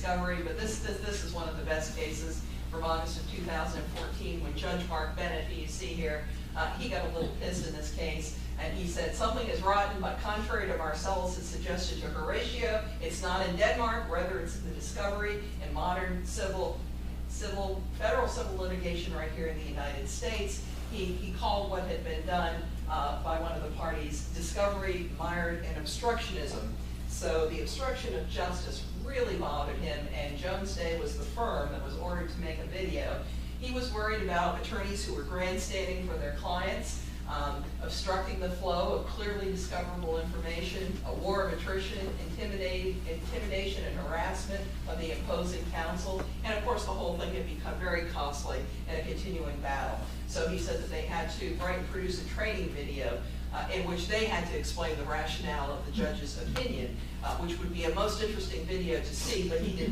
discovery, but this is one of the best cases from August of 2014 when Judge Mark Bennett, who you see here, he got a little pissed in this case, and he said, something is rotten, but contrary to Marcellus' suggested to Horatio, it's not in Denmark, rather it's in the discovery in modern federal civil litigation right here in the United States. He called what had been done by one of the parties discovery mired in obstructionism. So the obstruction of justice really bothered him, and Jones Day was the firm that was ordered to make a video. He was worried about attorneys who were grandstanding for their clients, obstructing the flow of clearly discoverable information, a war of attrition, intimidation and harassment of the opposing counsel, and of course the whole thing had become very costly in a continuing battle. So he said that they had to produce a training video in which they had to explain the rationale of the judge's opinion, which would be a most interesting video to see, but he did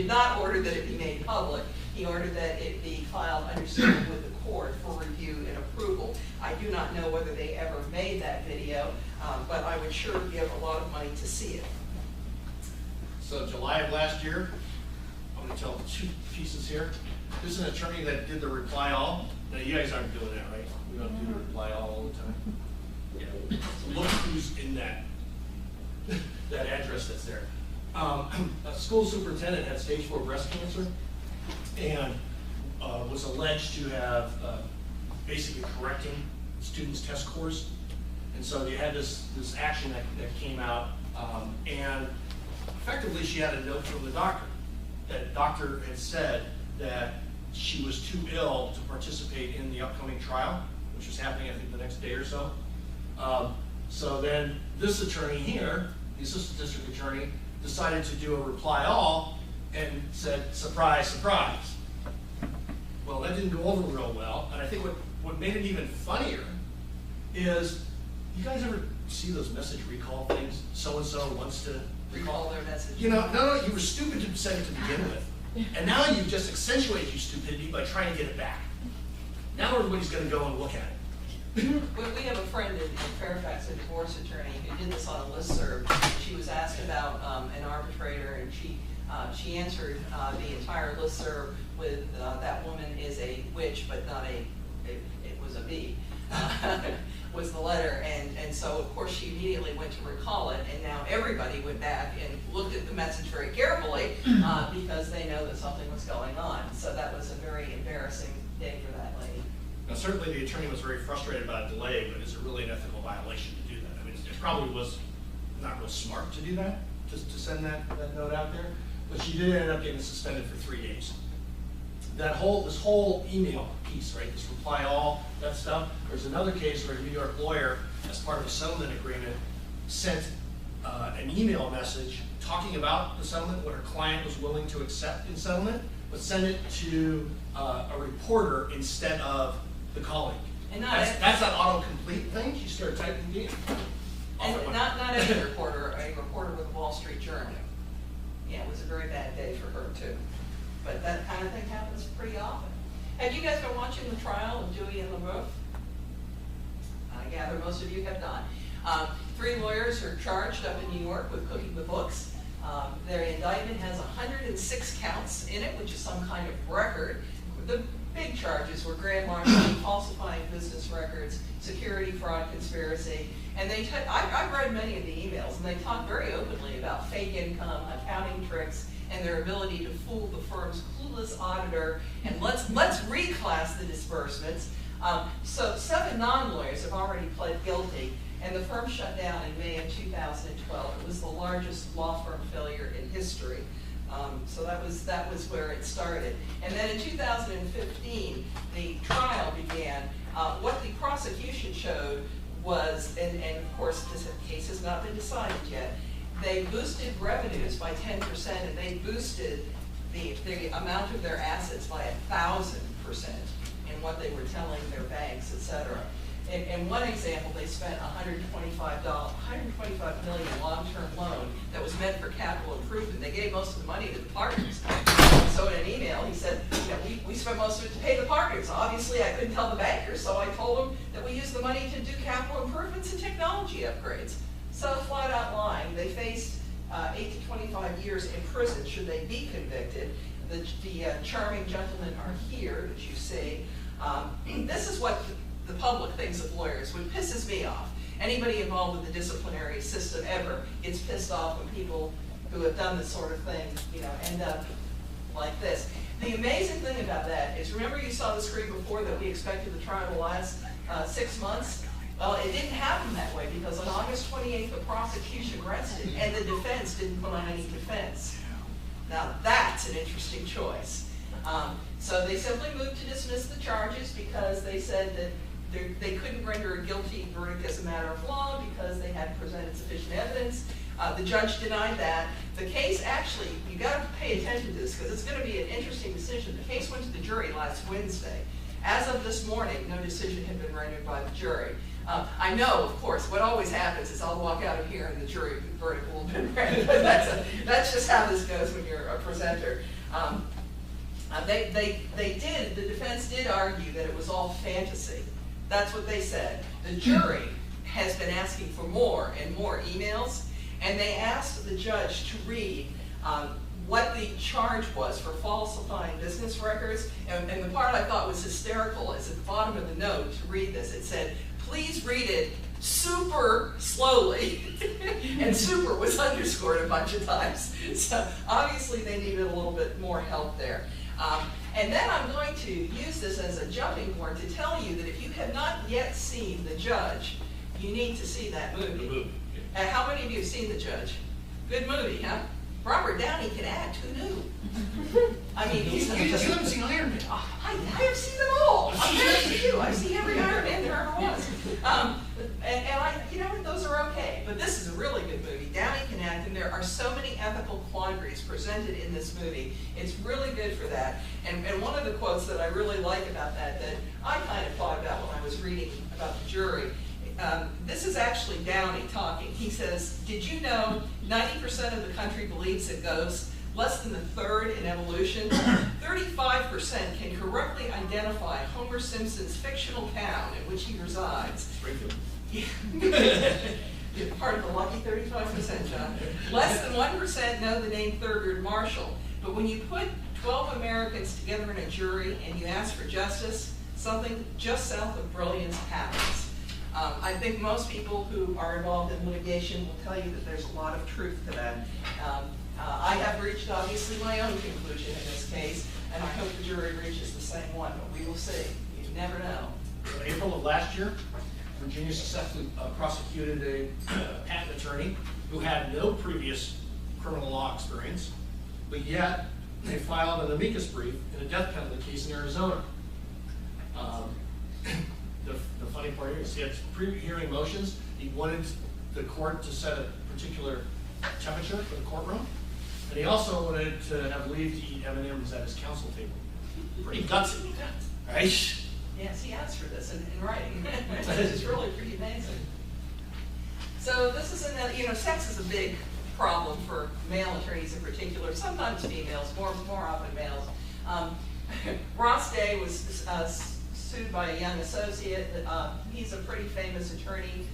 not order that it be made public. He ordered that it be filed under seal with the court for review and approval. I do not know whether they ever made that video, but I would sure give a lot of money to see it. So July of last year, I'm going to tell two pieces here. This is an attorney that did the reply all. Now you guys aren't doing that, right? We don't do the reply all the time. Yeah. So look who's in that address that's there. A school superintendent had stage 4 breast cancer and was alleged to have basically correcting students' test scores. And so they had this action that came out, and effectively she had a note from the doctor. That doctor had said that she was too ill to participate in the upcoming trial, which was happening, I think, the next day or so. So then this attorney here, the assistant district attorney, decided to do a reply all and said, surprise, surprise. Well, that didn't go over real well, and I think what made it even funnier is, you guys ever see those message recall things? So-and-so wants to Recall their message. You know, no, you were stupid to send it to begin with. And now you've just accentuated your stupidity by trying to get it back. Now everybody's going to go and look at it. We have a friend in Fairfax, a divorce attorney, who did this on a listserv. She was asked about an arbitrator, and she answered the entire listserv with that woman is a witch, but not it was a bee, was the letter. And so, of course, she immediately went to recall it, and now everybody went back and looked at the message very carefully because they know that something was going on. So that was a very embarrassing day for that lady. Now, certainly the attorney was very frustrated about a delay, but is it really an ethical violation to do that? I mean, it probably was not real smart to do that, just to send that note out there. But she did end up getting suspended for 3 days. This whole email piece, right, this reply all, that stuff. There's another case where a New York lawyer, as part of a settlement agreement, sent an email message talking about the settlement, what her client was willing to accept in settlement, but send it to a reporter instead of the colleague. And that's that autocomplete thing. She started typing it in. And not any reporter, a reporter with the Wall Street Journal. Yeah, it was a very bad day for her too. But that kind of thing happens pretty often. Have you guys been watching the trial of Dewey and LeBeouf? I gather most of you have not. 3 lawyers are charged up in New York with cooking the books. Their indictment has 106 counts in it, which is some kind of record. The big charges were grand larceny, falsifying business records, security fraud conspiracy, and I've read many of the emails, and they talk very openly about fake income, accounting tricks, and their ability to fool the firm's clueless auditor, and let's reclass the disbursements. So 7 non-lawyers have already pled guilty, and the firm shut down in May of 2012. It was the largest law firm failure in history. So that was where it started. And then in 2015, the trial began. What the prosecution showed was, and of course this case has not been decided yet, they boosted revenues by 10%, and they boosted the amount of their assets by 1,000% in what they were telling their banks, etc. In one example, they spent $125 million long-term loan that was meant for capital improvement. They gave most of the money to the partners. So in an email, he said, we spent most of it to pay the partners. Obviously, I couldn't tell the bankers, so I told them that we used the money to do capital improvements and technology upgrades. So flat out lying. They faced 8 to 25 years in prison should they be convicted. The charming gentlemen are here that you see. This is what the public thinks of lawyers, which pisses me off. Anybody involved with the disciplinary system ever gets pissed off when people who have done this sort of thing, end up like this. The amazing thing about that is, remember you saw the screen before that we expected the trial to last 6 months? Well, it didn't happen that way because on August 28th, the prosecution rested and the defense didn't put on any defense. Now that's an interesting choice. So they simply moved to dismiss the charges because they said that they couldn't render a guilty verdict as a matter of law because they hadn't presented sufficient evidence. The judge denied that. The case actually, you got to pay attention to this because it's going to be an interesting decision. The case went to the jury last Wednesday. As of this morning, no decision had been rendered by the jury. I know, of course, what always happens is I'll walk out of here and the jury verdict will have been rendered. That's just how this goes when you're a presenter. The defense did argue that it was all fantasy. That's what they said. The jury has been asking for more and more emails, and they asked the judge to read what the charge was for falsifying business records. And the part I thought was hysterical is at the bottom of the note to read this. It said, please read it super slowly. And super was underscored a bunch of times. So obviously they needed a little bit more help there. And then I'm going to use this as a jumping board to tell you that if you have not yet seen The Judge, you need to see that movie. And how many of you have seen The Judge? Good movie, huh? Robert Downey can act, who knew? I mean, You haven't seen Iron Man. I have seen them all. I'm better than you. I've seen every Iron Man there ever was. And those are okay. But this is a really good movie. Downey can act, and there are so many ethical quandaries presented in this movie. It's really good for that. And one of the quotes that I really like about that I kind of thought about when I was reading about the jury, this is actually Downey talking. He says, did you know 90% of the country believes in ghosts? Less than a third in evolution. 35% can correctly identify Homer Simpson's fictional town in which he resides. Springfield. You're part of the lucky 35%, John. Less than 1% know the name Thurgood Marshall. But when you put 12 Americans together in a jury and you ask for justice, something just south of brilliance happens. I think most people who are involved in litigation will tell you that there's a lot of truth to that. I have reached, obviously, my own conclusion in this case, and I hope the jury reaches the same one, but we will see. You never know. In April of last year, Virginia successfully prosecuted a patent attorney who had no previous criminal law experience, but yet they filed an amicus brief in a death penalty case in Arizona. The funny part here is he had pre-hearing motions. He wanted the court to set a particular temperature for the courtroom, and he also wanted to have leave to eat M&Ms at his counsel table. Pretty gutsy, right? Yes, he asked for this in writing, which is really pretty amazing. So this is sex is a big problem for male attorneys in particular, sometimes females, more often males. Ross Day was sued by a young associate. He's a pretty famous attorney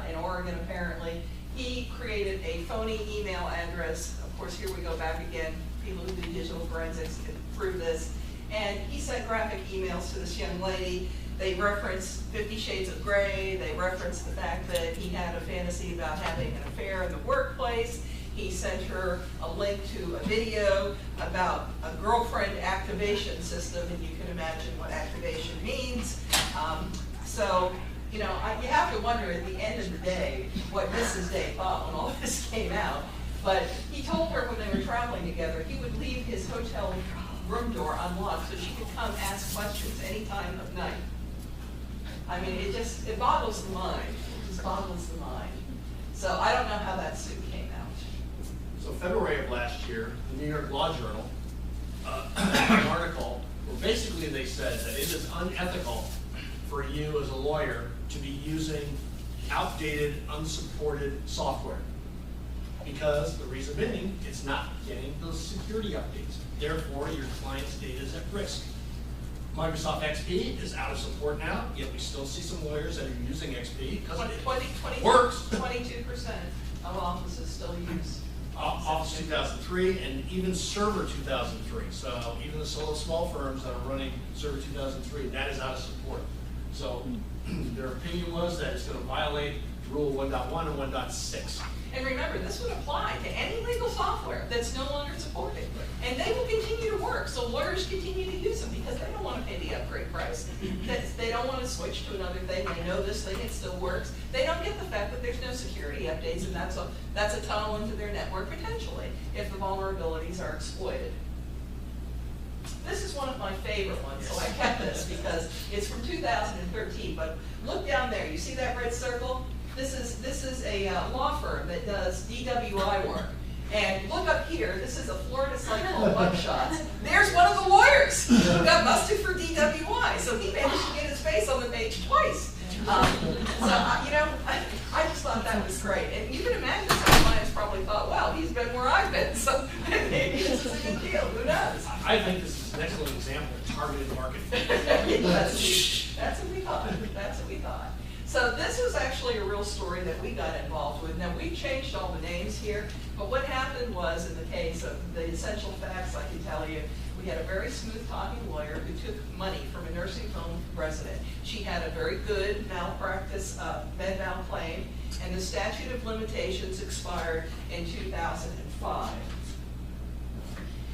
in Oregon, apparently. He created a phony email address. Of course, here we go back again. People who do digital forensics can prove this. And he sent graphic emails to this young lady. They referenced 50 Shades of Grey. They referenced the fact that he had a fantasy about having an affair in the workplace. He sent her a link to a video about a girlfriend activation system, and you can imagine what activation means. You have to wonder at the end of the day what Mrs. Day thought when all this came out. But he told her when they were traveling together, he would leave his hotel room door unlocked so she could come ask questions any time of night. I mean, it boggles the mind. It just boggles the mind. So I don't know how that suit came out. So February of last year, the New York Law Journal, an article where basically they said that it is unethical for you as a lawyer to be using outdated, unsupported software. Because the reason being, it's not getting those security updates. Therefore, your client's data is at risk. Microsoft XP is out of support now, yet we still see some lawyers that are using XP because it works. 22% of offices still use Office 2003, and even Server 2003. So even the small firms that are running Server 2003, that is out of support. So their opinion was that it's going to violate Rule 1.1 and 1.6. And remember, this would apply to any legal software that's no longer supported. And they will continue to work, so lawyers continue to use them because they don't want to pay the upgrade price. They don't want to switch to another thing. They know this thing, it still works. They don't get the fact that there's no security updates, and that's a tunnel into their network potentially if the vulnerabilities are exploited. This is one of my favorite ones, so I kept this because it's from 2013, but look down there, you see that red circle? This is a law firm that does DWI work. And look up here, this is a Florida site called Mugshots. There's one of the lawyers who got busted for DWI, so he managed to get his face on the page twice. You know, I just thought that was great. And you can imagine some clients probably thought, well, he's been where I've been, so maybe this is a good deal, who knows? I think this is an excellent example of targeted marketing. That's what we thought. That's what we thought. So this was actually a real story that we got involved with. Now, we changed all the names here, but what happened was, in the case of the essential facts, I can tell you, we had a very smooth-talking lawyer who took money from a nursing home resident. She had a very good malpractice med mal claim, and the statute of limitations expired in 2005.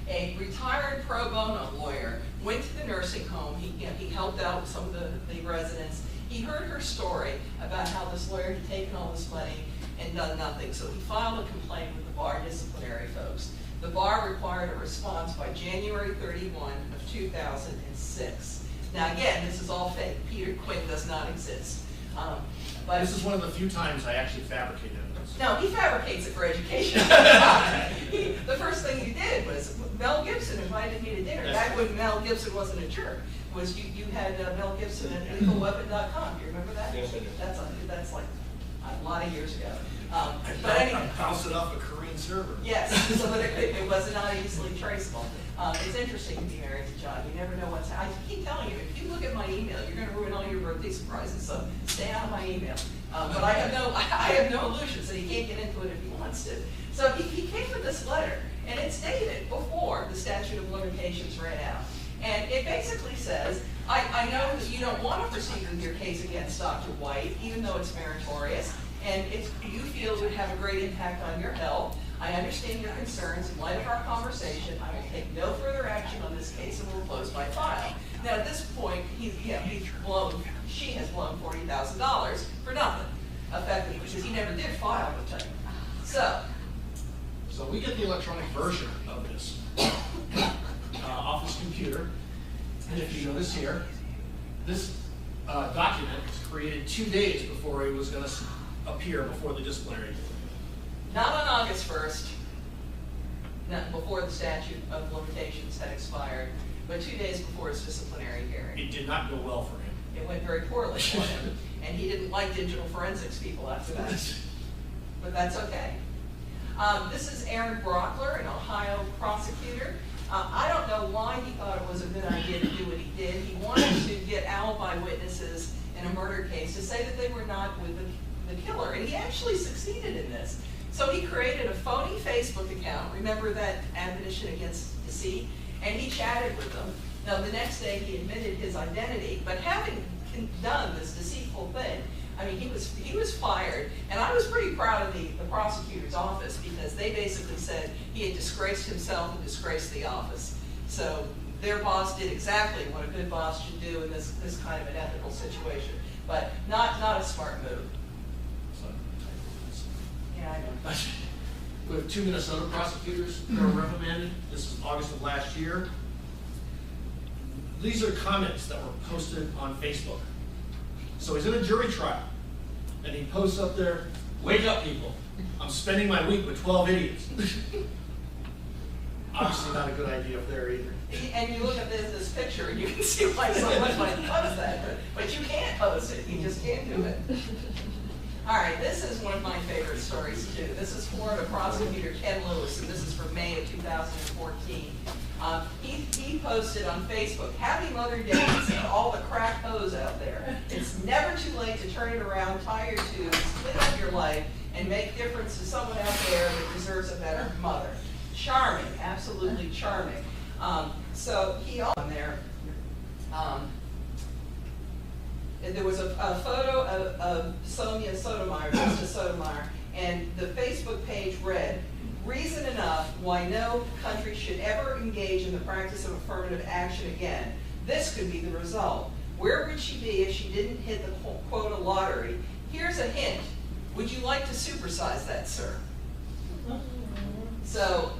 A retired pro bono lawyer went to the nursing home. He helped out some of the residents. He heard her story about how this lawyer had taken all this money and done nothing. So he filed a complaint with the bar disciplinary folks. The bar required a response by January 31 of 2006. Now again, this is all fake. Peter Quinn does not exist. But This is one of the few times I actually fabricated evidence. no, he fabricates it for education. The first thing he did was, Mel Gibson invited me to dinner. Back when Mel Gibson wasn't a jerk, was you had Mel Gibson at legalweapon.com. Do you remember that? Yes, I do. That's like a lot of years ago. But I anyway, bounced it off a Korean server. yes, so that it was not easily traceable. It's interesting to be married to John. You never know what's happening. I keep telling you, if you look at my email, you're going to ruin all your birthday surprises. So stay out of my email. But I have no illusions that he can't get into it if he wants to. So he came with this letter, and it's dated before the statute of limitations ran out. And it basically says, I know that you don't want to proceed with your case against Dr. White, even though it's meritorious, and if you feel it would have a great impact on your health. I understand your concerns. In light of our conversation, I will take no further action on this case and will close my file. Now, at this point, she has blown $40,000 for nothing, effectively, because he never did file the thing. So we get the electronic version of this Office computer, and if you notice here, this document was created 2 days before it was going to appear before the disciplinary board. Not on August 1st, not before the statute of limitations had expired, but 2 days before his disciplinary hearing. It did not go well for him. It went very poorly for him, and he didn't like digital forensics people after that. But that's okay. This is Aaron Brockler, an Ohio prosecutor. I don't know why he thought it was a good idea to do what he did. He wanted to get alibi witnesses in a murder case to say that they were not with the killer, and he actually succeeded in this. So he created a phony Facebook account, remember that admonition against deceit, and he chatted with them. Now the next day he admitted his identity, but having done this deceitful thing, I mean, he was fired, and I was pretty proud of the prosecutor's office because they basically said he had disgraced himself and disgraced the office. So their boss did exactly what a good boss should do in this kind of an ethical situation, but not a smart move. Yeah, I know. We have 2 Minnesota prosecutors that are reprimanded. This is August of last year. These are comments that were posted on Facebook. So he's in a jury trial, and he posts up there, "Wake up, people. I'm spending my week with 12 idiots." Obviously not a good idea up there either. And you look at this picture, and you can see why someone might post that, but you can't post it. You just can't do it. All right, this is one of my favorite stories, too. This is Florida prosecutor Ken Lewis, and this is from May of 2014. He posted on Facebook, "Happy Mother Day to all the crack hoes out there. It's never too late to turn it around, tie your tubes, split up your life, and make difference to someone out there that deserves a better mother. Charming, absolutely charming. So he also on there. There was a photo of Sonia Sotomayor, Justice Sotomayor, and the Facebook page read, "Reason enough why no country should ever engage in the practice of affirmative action again. This could be the result. Where would she be if she didn't hit the quota lottery? Here's a hint. Would you like to supersize that, sir?" So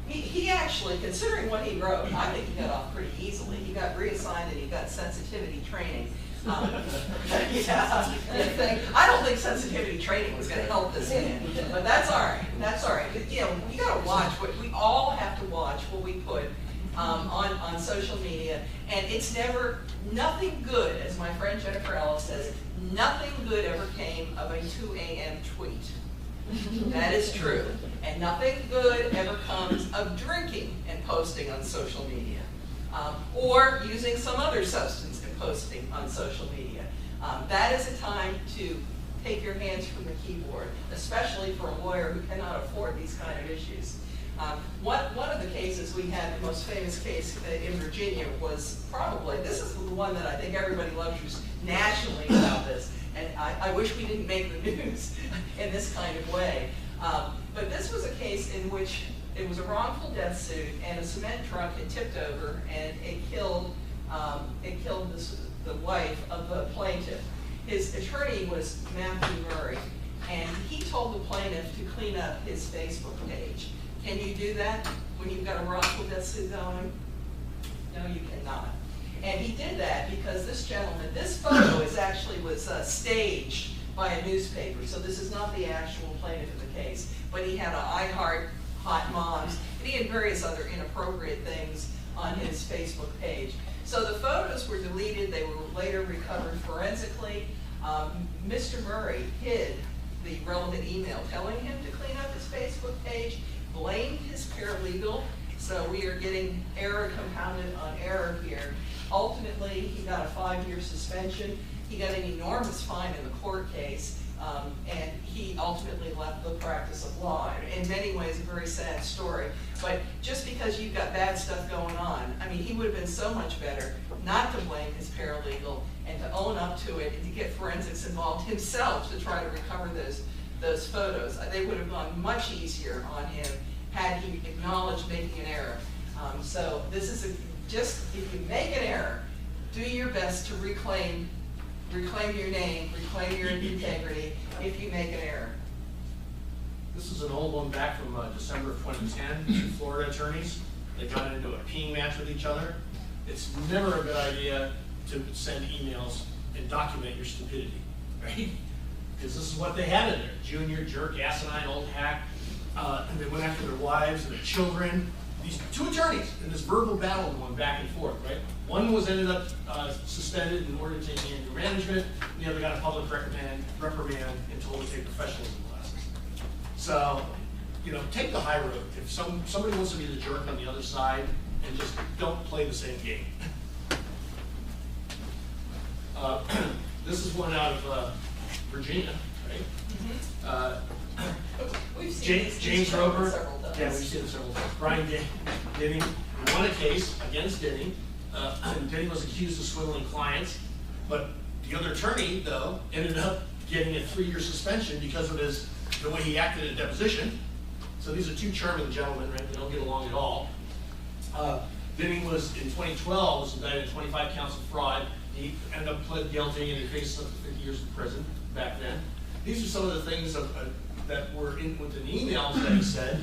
he actually, considering what he wrote, I think he got off pretty easily. He got reassigned and he got sensitivity training. Yeah, I don't think sensitivity training was going to help this in, but that's all right. That's all right. You know, you got to watch what we all have to watch what we put on social media, and it's never nothing good, as my friend Jennifer Ellis says. Nothing good ever came of a 2 a.m. tweet. That is true, and nothing good ever comes of drinking and posting on social media, or using some other substance posting on social media. That is a time to take your hands from the keyboard, especially for a lawyer who cannot afford these kind of issues. One of the cases we had, the most famous case in Virginia, was probably, this is the one that I think everybody loves nationally about this, and I wish we didn't make the news in this kind of way. But this was a case in which it was a wrongful death suit, and a cement truck had tipped over, and it killed the wife of the plaintiff. His attorney was Matthew Murray, and he told the plaintiff to clean up his Facebook page. Can you do that when you've got a wrongful death suit going? No, you cannot. And he did that because this gentleman, this photo was staged by a newspaper, so this is not the actual plaintiff in the case, but he had I Heart Hot Moms, and he had various other inappropriate things on his Facebook page. So the photos were deleted. They were later recovered forensically. Mr. Murray hid the relevant email telling him to clean up his Facebook page, blamed his paralegal. So we are getting error compounded on error here. Ultimately, he got a 5-year suspension. He got an enormous fine in the court case, and he ultimately left the practice of law. In many ways, a very sad story. But just because you've got bad stuff going on, I mean, he would have been so much better not to blame his paralegal and to own up to it and to get forensics involved himself to try to recover those photos. They would have gone much easier on him had he acknowledged making an error. So this is just, if you make an error, do your best to reclaim your name, reclaim your integrity if you make an error. This is an old one back from December of 2010, two Florida attorneys. They got into a peeing match with each other. It's never a good idea to send emails and document your stupidity, right? Because this is what they had in there. Junior, jerk, asinine, old hack. And they went after their wives and their children. These two attorneys in this verbal battle going back and forth, right? One was ended up suspended in order to take anger management. The other got a public reprimand and told to take professionalism classes. So, you know, take the high road. If somebody wants to be the jerk on the other side, and just don't play the same game. This is one out of Virginia, right? We've seen James Roper. several times. Yeah, we've seen it several times. Brian Denny won a case against Denny. Denny was accused of swindling clients, but the other attorney, though, ended up getting a 3-year suspension because of the way he acted at deposition. So these are two charming gentlemen, right? They don't get along at all. Denny was, in 2012, was indicted in 25 counts of fraud. He ended up pled guilty and he faced up to 50 years in prison back then. These are some of the things that were within the emails that he said.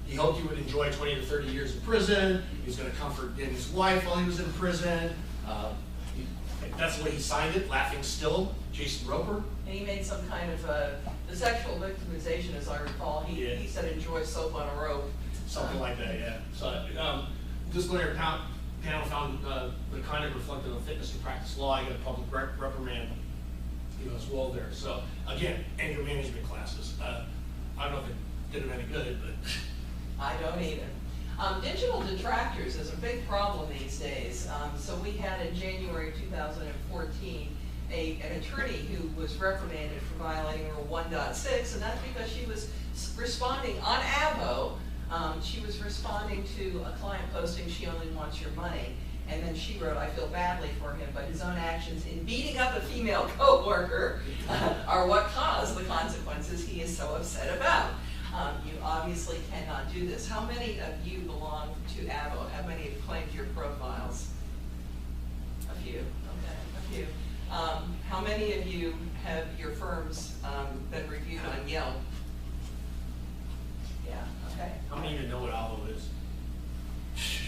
He hoped he would enjoy 20 to 30 years in prison. He was going to comfort Denny's wife while he was in prison. That's the way he signed it, laughing still, Jason Roper. And he made some kind of, the sexual victimization, as I recall, he said enjoy soap on a rope. Something like that, yeah. So this lawyer panel found the conduct reflected on fitness and practice law. I got a public reprimand, as well there. So again, anger management classes. I don't know if it did him any good, but I don't either. Digital detractors is a big problem these days. So we had in January 2014 an attorney who was reprimanded for violating Rule 1.6, and that's because she was responding on Avo. She was responding to a client posting, "She only wants your money." And then she wrote, "I feel badly for him, but his own actions in beating up a female coworker are what caused the consequences he is so upset about." You obviously cannot do this. How many of you belong to Avo? How many have claimed your profiles? A few, okay, a few. How many of you have your firms been reviewed on Yelp? Yeah, okay. How many even know what Alvo is?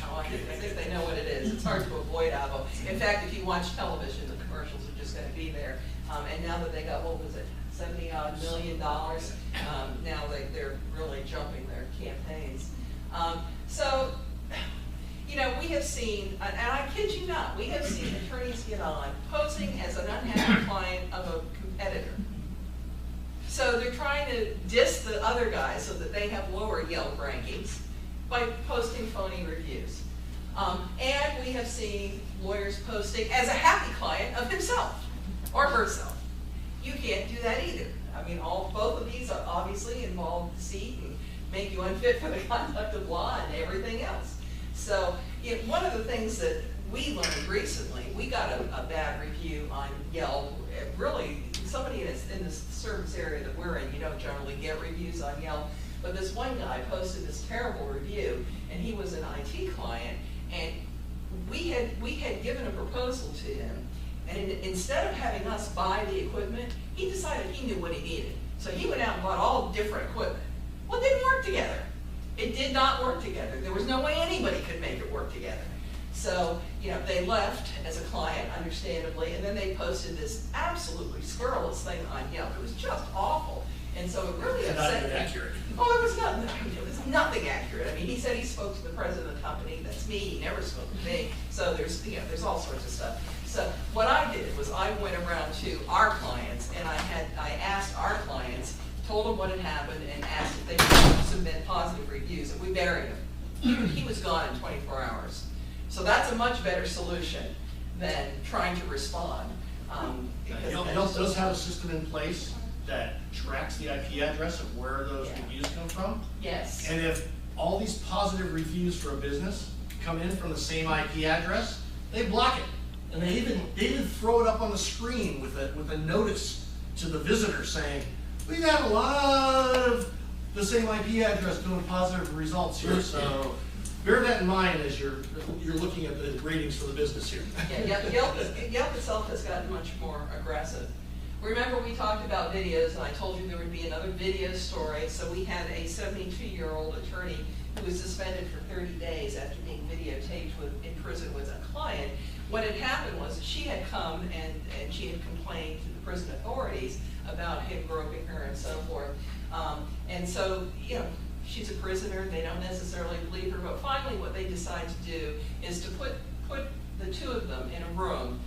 Oh, I think they know what it is. It's hard to avoid Avo. In fact, if you watch television, the commercials are just going to be there. And now that they got, what was it, $70-odd million, now they're really jumping their campaigns. So, you know, we have seen, and I kid you not, we have seen attorneys get on posing as an unhappy client of a competitor. So they're trying to diss the other guys so that they have lower Yelp rankings by posting phony reviews. And we have seen lawyers posting as a happy client of himself or herself. You can't do that either. I mean, both of these are obviously involve deceit and make you unfit for the conduct of law and everything else. So one of the things that we learned recently, we got a bad review on Yelp. Really, somebody in this service area that we're in, you don't generally get reviews on Yelp. But this one guy posted this terrible review, and he was an IT client, and we had given a proposal to him, and instead of having us buy the equipment, he decided he knew what he needed. So he went out and bought all different equipment. Well, it didn't work together. It did not work together. There was no way anybody could make it work together. So, they left as a client, understandably, and then they posted this absolutely scurrilous thing on Yelp. It was just awful. And so it really upset me. Not accurate. Oh, it was nothing accurate. I mean, he said he spoke to the president of the company. That's me. He never spoke to me. So there's all sorts of stuff. So what I did was I went around to our clients, and I asked our clients, told them what had happened, and asked if they could submit positive reviews, and we buried him. He was gone in 24 hours. So that's a much better solution than trying to respond. Yelp does have a system in place that tracks the IP address of where those reviews come from. Yes. And if all these positive reviews for a business come in from the same IP address, they block it. And they even throw it up on the screen with a notice to the visitor saying, "We have a lot of the same IP address doing positive results here, so bear that in mind as you're looking at the ratings for the business here." Yeah, Yelp itself has gotten much more aggressive. Remember, we talked about videos, and I told you there would be another video story. So we had a 72-year-old attorney who was suspended for 30 days after being videotaped in prison with a client. What had happened was she had come and she had complained to the prison authorities about him groping her and so forth. And so, she's a prisoner. They don't necessarily believe her. But finally, what they decide to do is to put the two of them in a room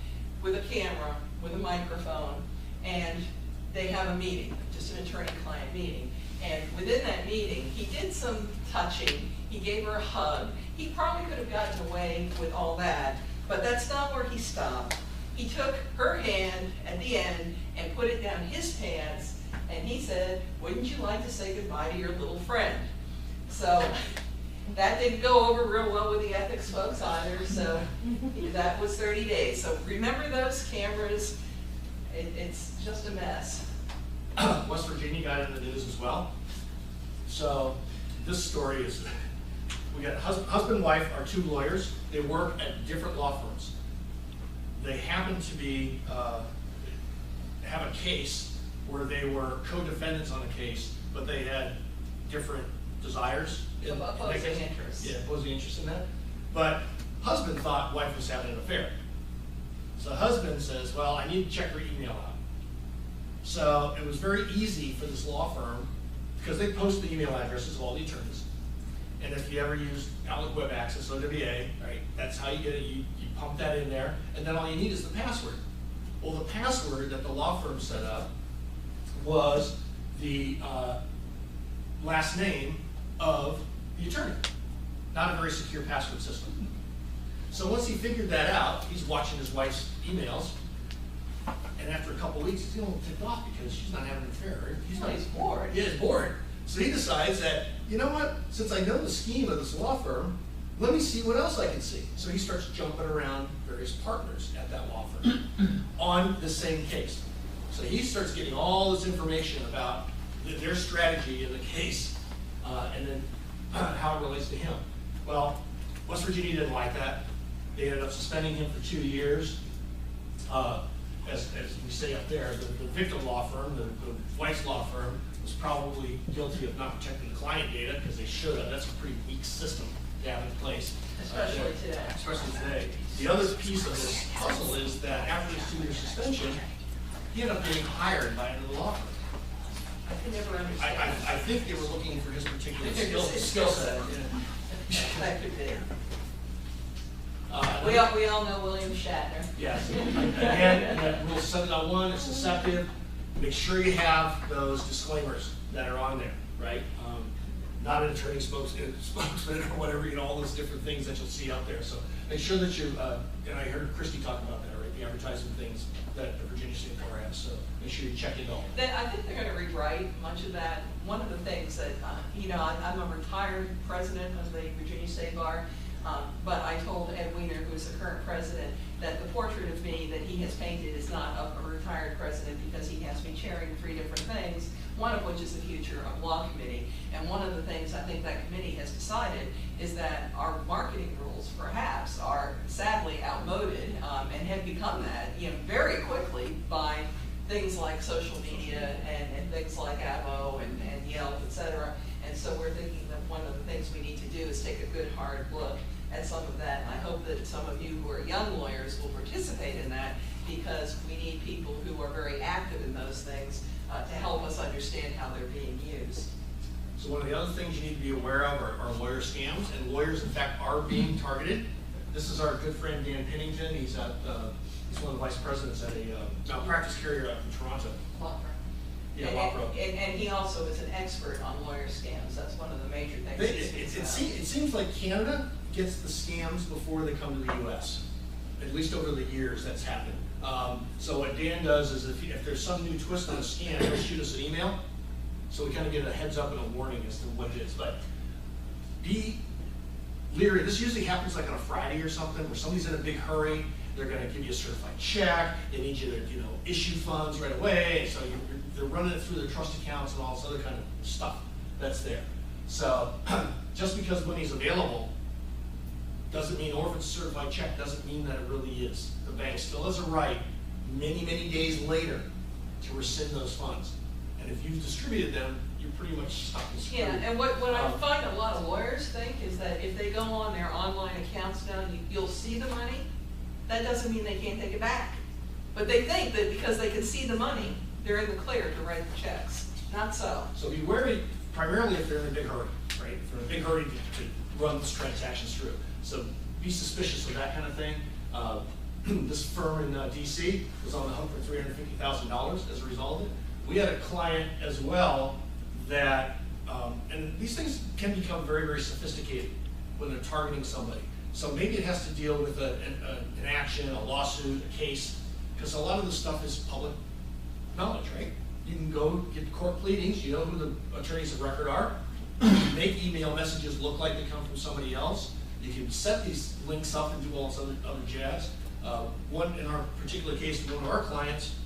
with a camera, with a microphone, and they have a meeting, just an attorney-client meeting. And within that meeting, he did some touching. He gave her a hug. He probably could have gotten away with all that, but that's not where he stopped. He took her hand at the end and put it down his pants, and he said, "Wouldn't you like to say goodbye to your little friend?" So that didn't go over real well with the ethics folks either, so that was 30 days. So remember those cameras. It's just a mess. West Virginia got in the news as well. So this story is, we got husband and wife are two lawyers. They work at different law firms. They happen to be, have a case where they were co-defendants on a case, but they had different desires. Opposing interests. Yeah, opposing interests in that. But husband thought wife was having an affair. So husband says, "Well, I need to check her email out." So it was very easy for this law firm, because they post the email addresses of all the attorneys. And if you ever use Outlook Web Access, OWA, right, that's how you get it. You pump that in there, and then all you need is the password. Well, the password that the law firm set up was the last name of the attorney. Not a very secure password system. So once he figured that out, he's watching his wife's emails. And after a couple of weeks, he's a little ticked off because she's not having an affair. Right? He's bored. Yeah, he's bored. So he decides that, you know what, since I know the scheme of this law firm, let me see what else I can see. So he starts jumping around various partners at that law firm on the same case. So he starts getting all this information about their strategy in the case, and then how it relates to him. Well, West Virginia didn't like that. They ended up suspending him for 2 years. As we say up there, the victim law firm, the wife's law firm, was probably guilty of not protecting the client data because they should have. That's a pretty weak system to have in place. Especially today. Especially today. The other piece of this puzzle is that after his 2-year suspension, he ended up getting hired by another law firm. I can never understand. I think they were looking for his particular skill set. Yeah. That could be. We all know William Shatner. Yes. Again, Rule 7.1 is deceptive. Make sure you have those disclaimers that are on there, right? Not an attorney spokesman or whatever, all those different things that you'll see out there. So make sure that you, and I heard Christy talk about that, right? The advertising things that the Virginia State Bar has. So make sure you check it out. I think they're going to rewrite much of that. One of the things that, I'm a retired president of the Virginia State Bar. But I told Ed Wiener, who's the current president, that the portrait of me that he has painted is not of a retired president because he has me chairing 3 different things, one of which is the future of law committee. And one of the things I think that committee has decided is that our marketing rules perhaps are sadly outmoded and have become that very quickly by things like social media and things like Avo and Yelp, et cetera. And so we're thinking that one of the things we need to do is take a good hard look at some of that. And I hope that some of you who are young lawyers will participate in that because we need people who are very active in those things to help us understand how they're being used. So one of the other things you need to be aware of are lawyer scams, and lawyers in fact are being targeted. This is our good friend Dan Pennington. He's one of the vice presidents at a malpractice carrier up in Toronto. Law firm. Yeah, law firm. And he also is an expert on lawyer scams. That's one of the major things. It seems like Canada gets the scams before they come to the U.S. At least over the years that's happened. So what Dan does is if there's some new twist on a scam, he'll shoot us an email. So we kind of get a heads up and a warning as to what it is. But be leery. This usually happens like on a Friday or something where somebody's in a big hurry. They're going to give you a certified check. They need you to issue funds right away. So they're running it through their trust accounts and all this other kind of stuff that's there. So just because money's available doesn't mean, or if it's a certified check, doesn't mean that it really is. The bank still has a right many, many days later to rescind those funds. And if you've distributed them, you're pretty much stuck and screwed. Yeah, and what I find a lot of lawyers think is that if they go on their online accounts now, you'll see the money. That doesn't mean they can't take it back. But they think that because they can see the money, they're in the clear to write the checks. Not so. So be wary, primarily if they're in a big hurry, right? If they're in a big hurry to run these transactions through. So be suspicious of that kind of thing. This firm in DC was on the hook for $350,000 as a result of it. We had a client as well that, and these things can become very, very sophisticated when they're targeting somebody. So maybe it has to deal with an action, a lawsuit, a case, because a lot of this stuff is public knowledge, right? You can go get court pleadings, you know who the attorneys of record are, make email messages look like they come from somebody else. You can set these links up and do all this other jazz. One, in our particular case, with one of our clients,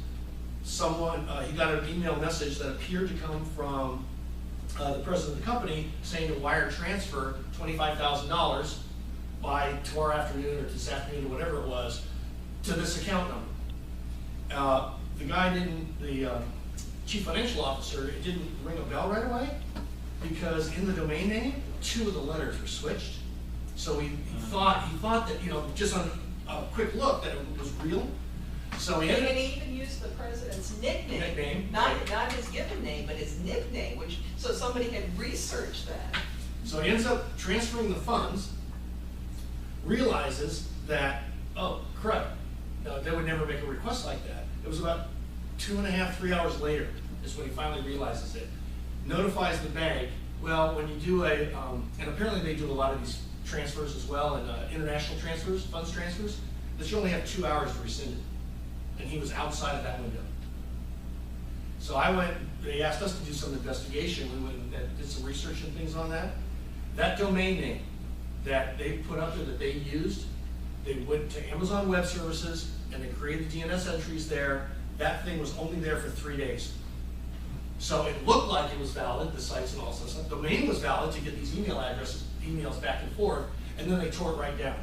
someone, he got an email message that appeared to come from the president of the company saying to wire transfer $25,000 by tomorrow afternoon or this afternoon or whatever it was to this account number. The guy didn't, the chief financial officer, it didn't ring a bell right away because in the domain name, 2 of the letters were switched. So he thought that, just on a quick look that it was real. So he And he even used the president's nickname. Not his given name, but his nickname, so somebody had researched that. So he ends up transferring the funds, realizes that, oh, crud, they would never make a request like that. It was about 2.5, 3 hours later is when he finally realizes it. Notifies the bank. Well, when you do and apparently they do a lot of these transfers as well, and international transfers, funds transfers, that you only have 2 hours to rescind it. and he was outside of that window. So I went, they asked us to do some investigation, we went and did some research and things on that. That domain name that they put up there that they used, they went to Amazon Web Services and they created DNS entries there. That thing was only there for 3 days. So it looked like it was valid, the sites and all sorts of stuff. Domain was valid to get these email addresses, emails back and forth, and then they tore it right down.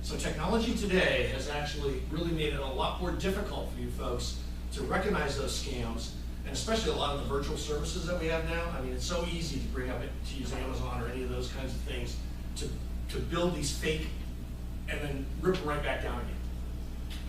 So technology today has actually really made it a lot more difficult for you folks to recognize those scams, and especially a lot of the virtual services that we have now. I mean, it's so easy to bring up it, to use Amazon or any of those kinds of things, to build these fake and then rip them right back down again.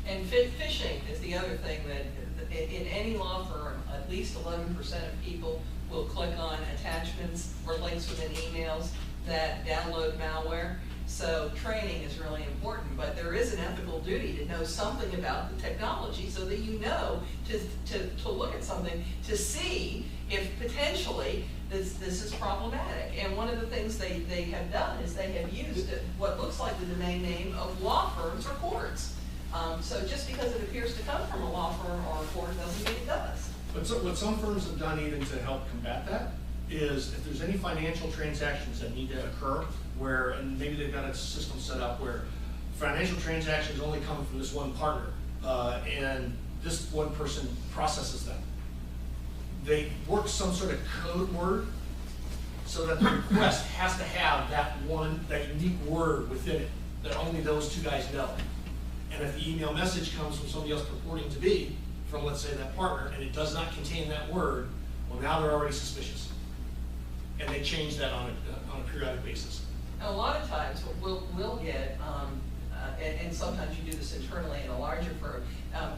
And phishing is the other thing that in any law firm, at least 11% of people will click on attachments or links within emails that download malware. So training is really important, but there is an ethical duty to know something about the technology so that you know to look at something to see if potentially this is problematic. And one of the things they have done is they have used what looks like the domain name of law firms or courts. So just because it appears to come from a law firm or a court doesn't mean it does. But so, what some firms have done even to help combat that is if there's any financial transactions that need to occur where, and maybe they've got a system set up where financial transactions only come from this one partner and this one person processes them. They work some sort of code word so that the request has to have that unique word within it that only those two guys know. And if the email message comes from somebody else purporting to be from, let's say, that partner, and it does not contain that word, well, now they're already suspicious. And they change that on a periodic basis. And a lot of times what we'll get, and sometimes you do this internally in a larger firm,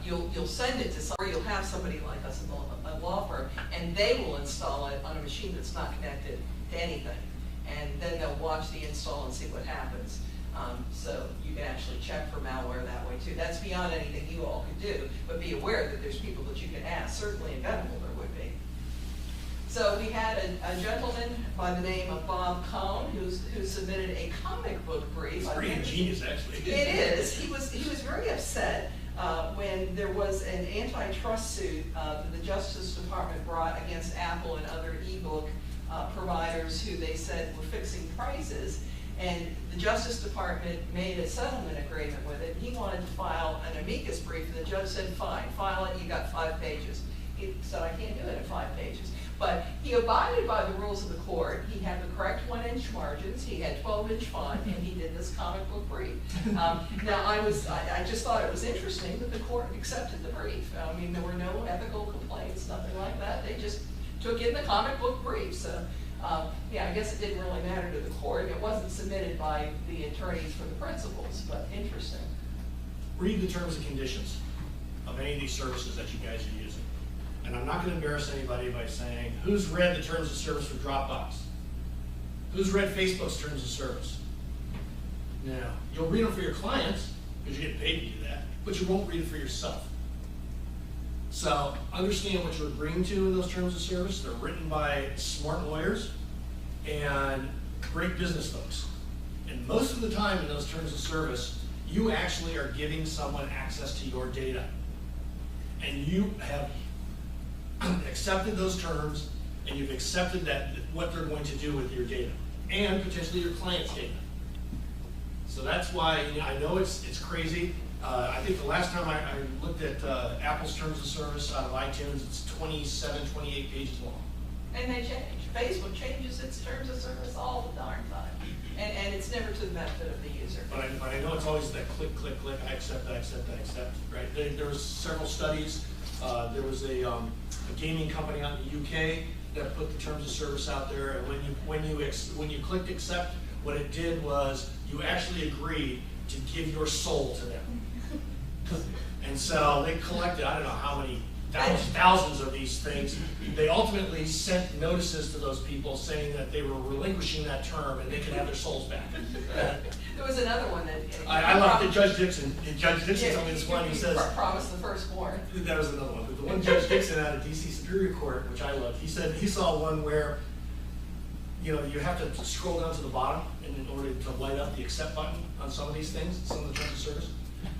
you'll send it to somebody, you'll have somebody like us in a law firm, and they will install it on a machine that's not connected to anything. And then they'll watch the install and see what happens. So you can actually check for malware that way too. That's beyond anything you all can do, but be aware that there's people that you can ask. Certainly in Venable there would be. So we had a gentleman by the name of Bob Cohn who submitted a comic book brief. It's pretty ingenious, actually. It is. He was very upset when there was an antitrust suit that the Justice Department brought against Apple and other ebook providers who they said were fixing prices. And the Justice Department made a settlement agreement with it. He wanted to file an amicus brief, and the judge said, fine, file it, you got 5 pages. He said, I can't do it in 5 pages. But he abided by the rules of the court. He had the correct 1-inch margins, he had 12-inch font, and he did this comic book brief. Now, I just thought it was interesting that the court accepted the brief. I mean, there were no ethical complaints, nothing like that. They just took in the comic book brief. So. Yeah, I guess it didn't really matter to the court. It wasn't submitted by the attorneys for the principals, but interesting. Read the terms and conditions of any of these services that you guys are using. And I'm not going to embarrass anybody by saying, who's read the terms of service for Dropbox? Who's read Facebook's terms of service? Now, you'll read them for your clients, because you get paid to do that, but you won't read it for yourself. So understand what you're agreeing to in those terms of service. They're written by smart lawyers and great business folks. And most of the time in those terms of service, you actually are giving someone access to your data. And you have accepted those terms, and you've accepted that what they're going to do with your data, and potentially your client's data. So that's why, I know it's crazy. I think the last time I looked at Apple's terms of service out of iTunes, it's 27, 28 pages long. And they change. Facebook changes its terms of service all the darn time. And it's never to the benefit of the user. But I know it's always that click, click, click, I accept, I accept, I accept, right? There was several studies. There was a gaming company out in the UK that put the terms of service out there, and when you clicked accept, what it did was you actually agreed to give your soul to them. And so they collected, I don't know how many thousands of these things. They ultimately sent notices to those people saying that they were relinquishing that term and they could have their souls back. There was another one that... I love that Judge Dixon. Judge Dixon told me this one. He says... Promised the firstborn. That was another one. But the one Judge Dixon out of D.C. Superior Court, which I loved, he said he saw one where you have to scroll down to the bottom in order to light up the accept button on some of these things, some of the terms of service.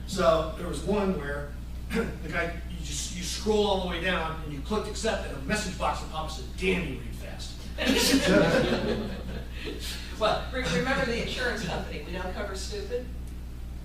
So there was one where the guy, you scroll all the way down and you click accept and a message box will pop up and says, damn, you read fast. Well, remember the insurance company, we don't cover stupid.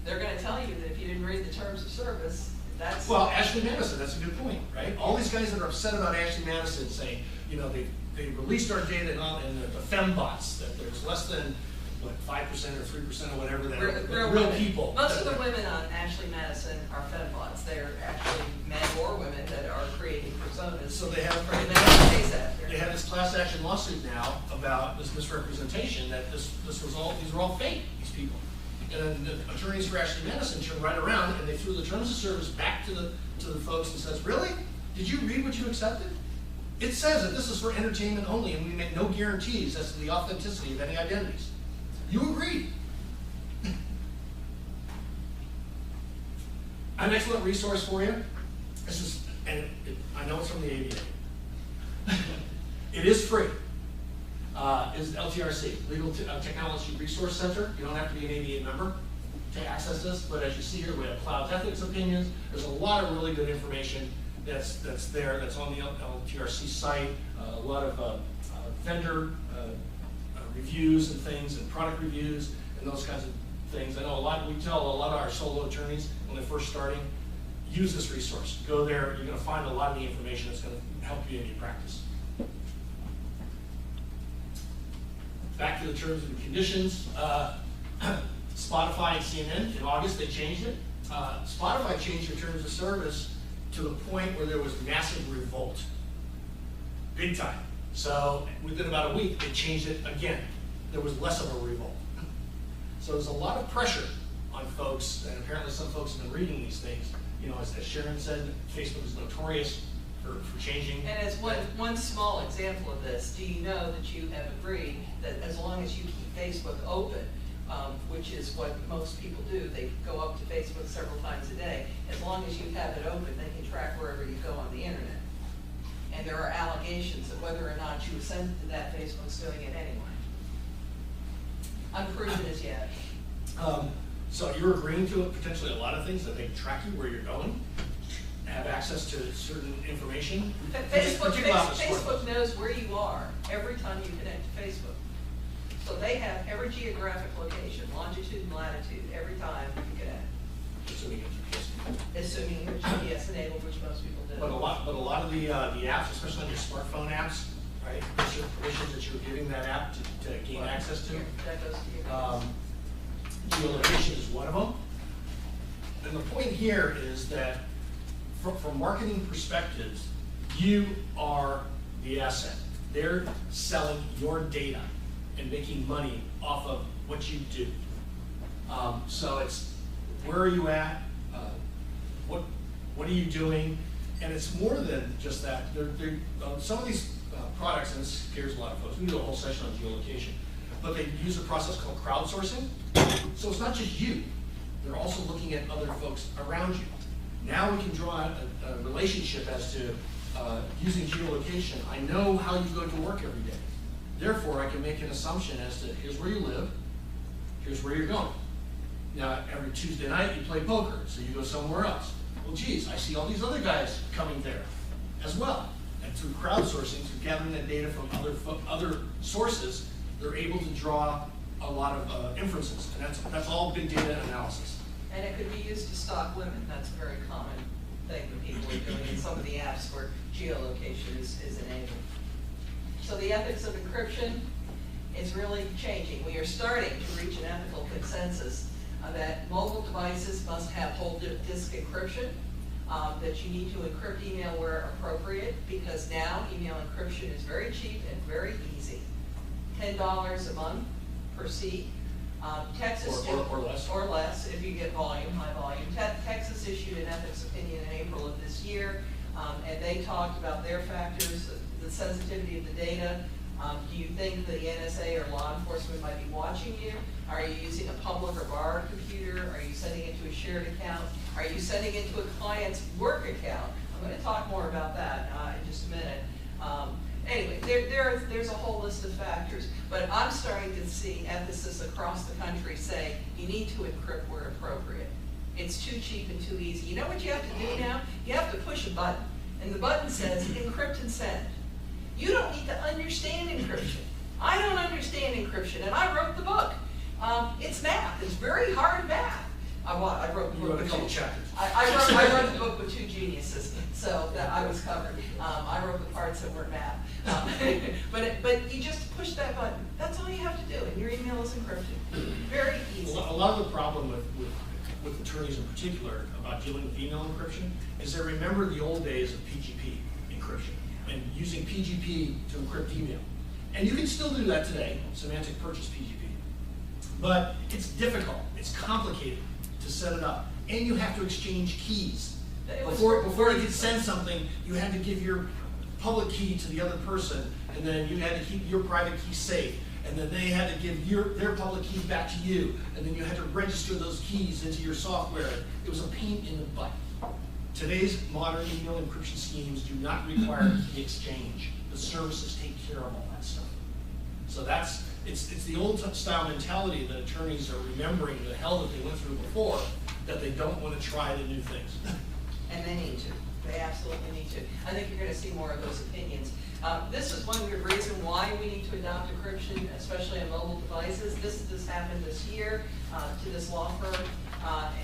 They're gonna tell you that if you didn't read the terms of service, that's. Well, Ashley Madison, that's a good point, right? All these guys that are upset about Ashley Madison saying, you know, they released our data and the fembots, that there's less than, what, 5% or 3% or whatever that are real people. Most of the women on Ashley Madison are fembots. They're actually men or women that are creating personas. So they have this class action lawsuit now about this misrepresentation that this was all, these are all fake, these people. And then the attorneys for Ashley Madison turned right around and they threw the terms of service back to the folks and says, really? Did you read what you accepted? It says that this is for entertainment only and we make no guarantees as to the authenticity of any identities. You agreed. An excellent resource for you. This is, I know it's from the ABA. It is free. Is LTRC, Legal Technology Resource Center. You don't have to be an ABA member to access this, but as you see here, we have cloud ethics opinions. There's a lot of really good information that's there, that's on the LTRC site. A lot of vendor reviews and things, and product reviews, and those kinds of things. I know we tell a lot of our solo attorneys when they're first starting, use this resource. Go there, you're going to find a lot of the information that's going to help you in your practice. Back to the terms and conditions. Spotify and CNN, in August they changed it. Spotify changed their terms of service to the point where there was massive revolt. Big time. So within about a week, they changed it again. There was less of a revolt. So there's a lot of pressure on folks, and apparently some folks have been reading these things. You know, as Sharon said, Facebook is notorious for changing. And as one small example of this, do you know that you have agreed that as long as you keep Facebook open, which is what most people do, they go up to Facebook several times a day, as long as you have it open, they can track wherever you go on the internet. And there are allegations that whether or not you assented to that, Facebook's doing it anyway. Unproven as yet. So you're agreeing to potentially a lot of things, that they can track you where you're going, have access to certain information. Facebook knows where you are every time you connect to Facebook. So they have every geographic location, longitude and latitude, every time you connect. Assuming you're GPS enabled, which most people do. But a lot of the apps, especially on your smartphone apps, right? There's certain permissions that you're giving that app to gain access to. That goes to your Geolocation is one of them. And the point here is that from marketing perspectives, you are the asset. They're selling your data and making money off of what you do. So it's where are you at? What are you doing? And it's more than just that. Some of these products, and this scares a lot of folks, we can do a whole session on geolocation, but they use a process called crowdsourcing. So it's not just you. They're also looking at other folks around you. Now we can draw a relationship as to using geolocation. I know how you go to work every day. Therefore, I can make an assumption as to here's where you live, here's where you're going. Now, every Tuesday night you play poker, so you go somewhere else. Well, geez, I see all these other guys coming there as well. And through crowdsourcing, through gathering that data from other sources, they're able to draw a lot of inferences, and that's all big data analysis. And it could be used to stalk women. That's a very common thing that people are doing in some of the apps where geolocation is enabled. So the ethics of encryption is really changing. We are starting to reach an ethical consensus that mobile devices must have whole disk encryption, that you need to encrypt email where appropriate, because now email encryption is very cheap and very easy. $10 a month per seat. Texas or less if you get volume, high volume. Texas issued an ethics opinion in April of this year, and they talked about their factors, the sensitivity of the data. Do you think the NSA or law enforcement might be watching you? Are you using a public or borrowed computer? Are you sending it to a shared account? Are you sending it to a client's work account? I'm going to talk more about that in just a minute. Anyway, there's a whole list of factors, but I'm starting to see emphasis across the country say you need to encrypt where appropriate. It's too cheap and too easy. You know what you have to do now? You have to push a button, and the button says encrypt and send. You don't need to understand encryption. I don't understand encryption, and I wrote the book. It's math. It's very hard math. I wrote the book. You wrote a couple chapters. I wrote the book with two geniuses, so that I was covered. I wrote the parts that weren't math. But you just push that button. That's all you have to do, and your email is encrypted. Very easy. A lot of the problem with attorneys in particular about dealing with email encryption is they remember the old days of PGP encryption and using PGP to encrypt email. And you can still do that today, semantic purchase PGP. But it's difficult, it's complicated to set it up. And you have to exchange keys. Before you could send something, you had to give your public key to the other person, and then you had to keep your private key safe. And then they had to give their public keys back to you, and then you had to register those keys into your software. It was a pain in the butt. Today's modern email encryption schemes do not require key exchange. The services take care of all that stuff. So it's the old style mentality that attorneys are remembering the hell that they went through before, that they don't want to try the new things. And they need to. They absolutely need to. I think you're going to see more of those opinions. This is one good reason why we need to adopt encryption, especially on mobile devices. This happened this year to this law firm,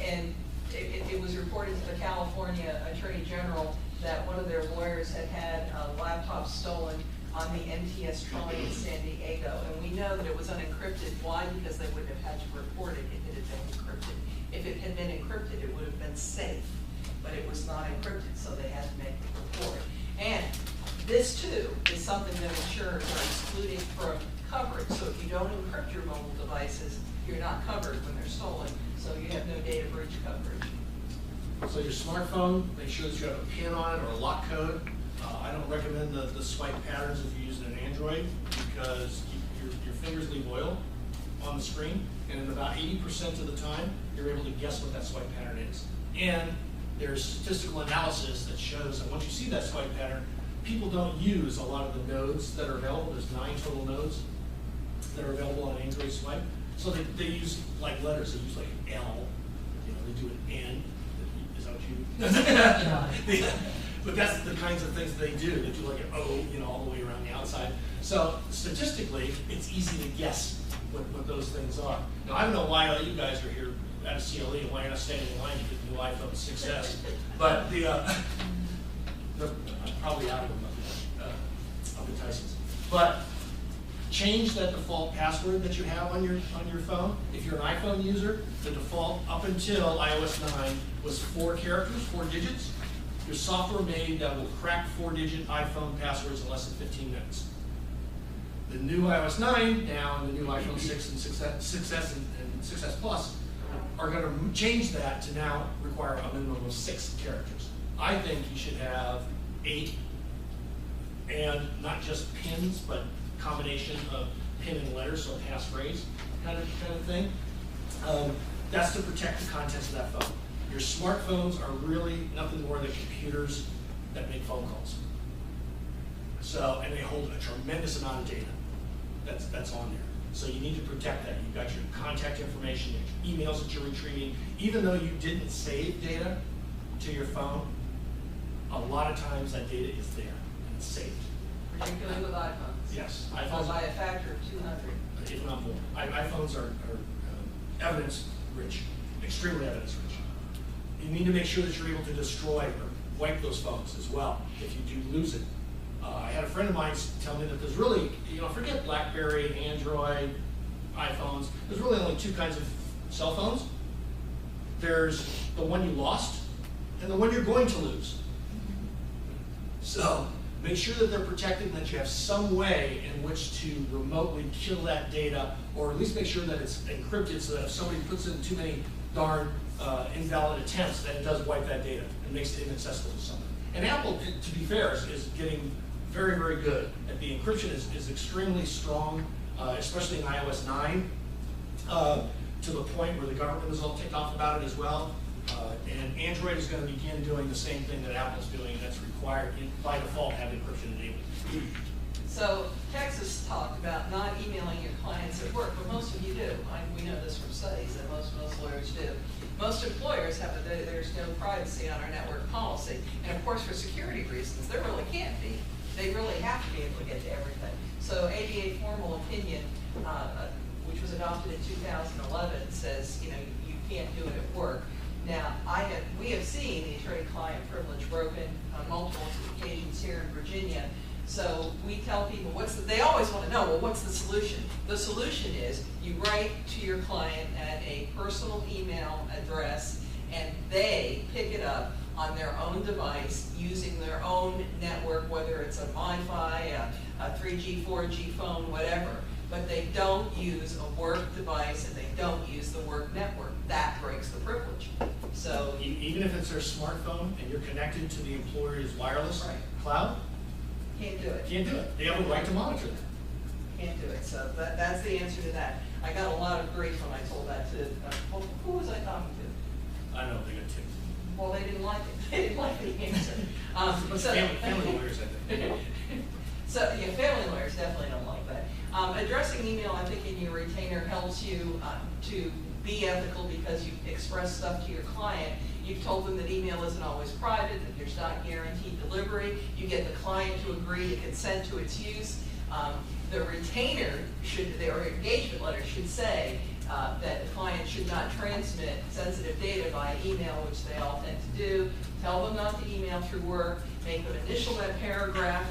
and it was reported to the California Attorney General that one of their lawyers had a laptop stolen on the MTS trolley in San Diego, and we know that it was unencrypted. Why? Because they wouldn't have had to report it if it had been encrypted. If it had been encrypted, it would have been safe, but it was not encrypted, so they had to make the report. And this too is something that insurers are excluding from coverage. So if you don't encrypt your mobile devices, you're not covered when they're stolen. So you have no data breach coverage. So your smartphone, make sure that you have a PIN on it or a lock code. I don't recommend the swipe patterns if you're using an Android, because your fingers leave oil on the screen, and in about 80% of the time, you're able to guess what that swipe pattern is. And there's statistical analysis that shows that once you see that swipe pattern, people don't use a lot of the nodes that are available. There's 9 total nodes that are available on Android Swipe. So they use like letters. They use like an L. They do an N. Is that what you? But that's the kinds of things they do. They do like an O, all the way around the outside. So statistically, it's easy to guess what those things are. Now I don't know why you guys are here at a CLE and why you're not standing in line to get the new iPhone 6S. But they're probably out of them up in Tyson's. But change that default password that you have on your phone. If you're an iPhone user, the default up until iOS 9 was 4 characters, 4 digits. There's software made that will crack 4-digit iPhone passwords in less than 15 minutes. The new iOS 9 now, and the new iPhone 6 and 6S and 6S Plus are going to change that to now require a minimum of 6 characters. I think you should have 8, and not just pins, but combination of pin and letters, so a passphrase kind of thing. That's to protect the contents of that phone. Your smartphones are really nothing more than computers that make phone calls. So, and they hold a tremendous amount of data that's on there. So you need to protect that. You've got your contact information, your emails that you're retrieving. Even though you didn't save data to your phone, a lot of times that data is there and it's saved. Particularly with iPhones. Yes. iPhones by a factor of 200. If not more. iPhones are evidence-rich, extremely evidence-rich. You need to make sure that you're able to destroy or wipe those phones as well if you do lose it. I had a friend of mine tell me that there's really, forget BlackBerry, Android, iPhones, there's really only 2 kinds of cell phones. There's the one you lost and the one you're going to lose. So make sure that they're protected and that you have some way in which to remotely kill that data, or at least make sure that it's encrypted so that if somebody puts in too many darn invalid attempts, that it does wipe that data and makes it inaccessible to someone. And Apple, to be fair, is getting very, very good. And the encryption is extremely strong, especially in iOS 9, to the point where the government is all ticked off about it as well. And Android is going to begin doing the same thing that Apple's doing, and that's required by default to have encryption enabled. So Texas talked about not emailing your clients at work, but most of you do. We know this from studies that most lawyers do. most employers have, there's no privacy on our network policy. And of course, for security reasons, there really can't be. They really have to be able to get to everything. So ABA formal opinion, which was adopted in 2011, says, you know, you can't do it at work. Now, we have seen the attorney-client privilege broken on multiple occasions here in Virginia. So we tell people, they always want to know, well, what's the solution? The solution is you write to your client at a personal email address, and they pick it up on their own device using their own network, whether it's a Wi-Fi, a 3G, 4G phone, whatever. But they don't use a work device, and they don't use the work network. That breaks the privilege. So Even if it's their smartphone and you're connected to the employer's wireless cloud? can't do it. Can't do it. They have a right to monitor that. Can't do it. So that's the answer to that. I got a lot of grief when I told that to, who was I talking to? I don't know, they got ticked. Well, they didn't like it. They didn't like the answer. Family lawyers, I think. So, yeah, family lawyers definitely don't like that. Addressing email, I think, in your retainer helps you to be ethical because you express stuff to your client. You've told them that email isn't always private, that there's not guaranteed delivery. You get the client to agree to consent to its use. The retainer or engagement letter should say that the client should not transmit sensitive data via email, which they all tend to do. Tell them not to email through work. Make them initial that paragraph.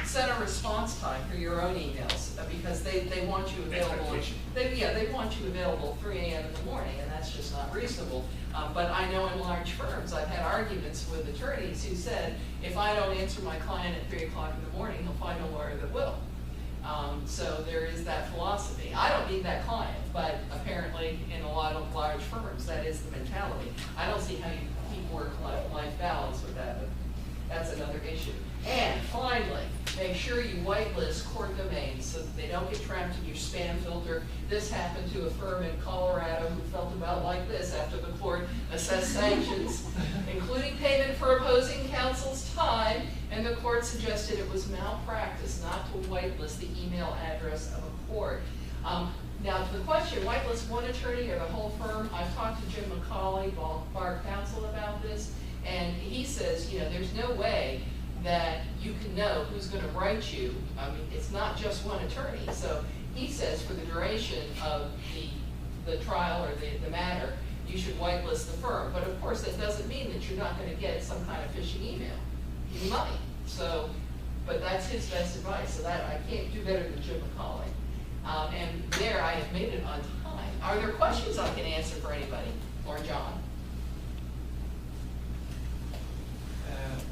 Set a response time for your own emails because they want you available. They want you available 3 a.m. in the morning, and that's just not reasonable. But I know in large firms, I've had arguments with attorneys who said, if I don't answer my client at 3 o'clock in the morning, he'll find a lawyer that will. So there is that philosophy. I don't need that client, but apparently in a lot of large firms, that is the mentality. I don't see how you keep work-life balance with that, but that's another issue. And finally, make sure you whitelist court domains so that they don't get trapped in your spam filter. This happened to a firm in Colorado who felt about like this after the court assessed sanctions, including payment for opposing counsel's time, and the court suggested it was malpractice not to whitelist the email address of a court. Now, to the question, whitelist one attorney or the whole firm, I've talked to Jim McCauley, bar counsel, about this, and he says, you know, there's no way that you can know who's going to write you. I mean, it's not just one attorney. So he says for the duration of the trial or the matter, you should whitelist the firm. But of course, that doesn't mean that you're not going to get some kind of phishing email. You might. So, but that's his best advice. So that I can't do better than Jim McCauley. And there, I have made it on time. Are there questions I can answer for anybody or John?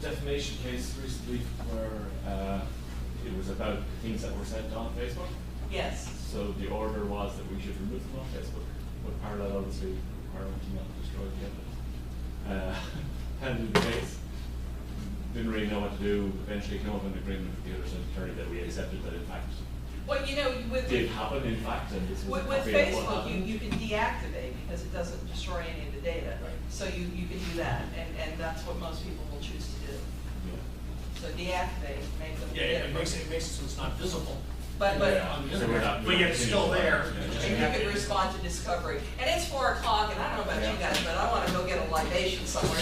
Defamation case recently where it was about things that were sent on Facebook. Yes. So the order was that we should remove them on Facebook, but part of that obviously requirement to not destroy the evidence. Handled the case, didn't really know what to do, eventually came up with an agreement with the other side attorney that we accepted that in fact well, you know, did happen in fact, and this was with Facebook, you can deactivate because it doesn't destroy any of the data. Right. So you can do that, and that's what most people will choose to do. Yeah. So deactivate, make them. Yeah, it makes it so it's not visible. But So we're not- But yet it's still there. Yeah. and you can respond to discovery. And it's 4 o'clock, and I don't know about you guys, but I want to go get a libation somewhere.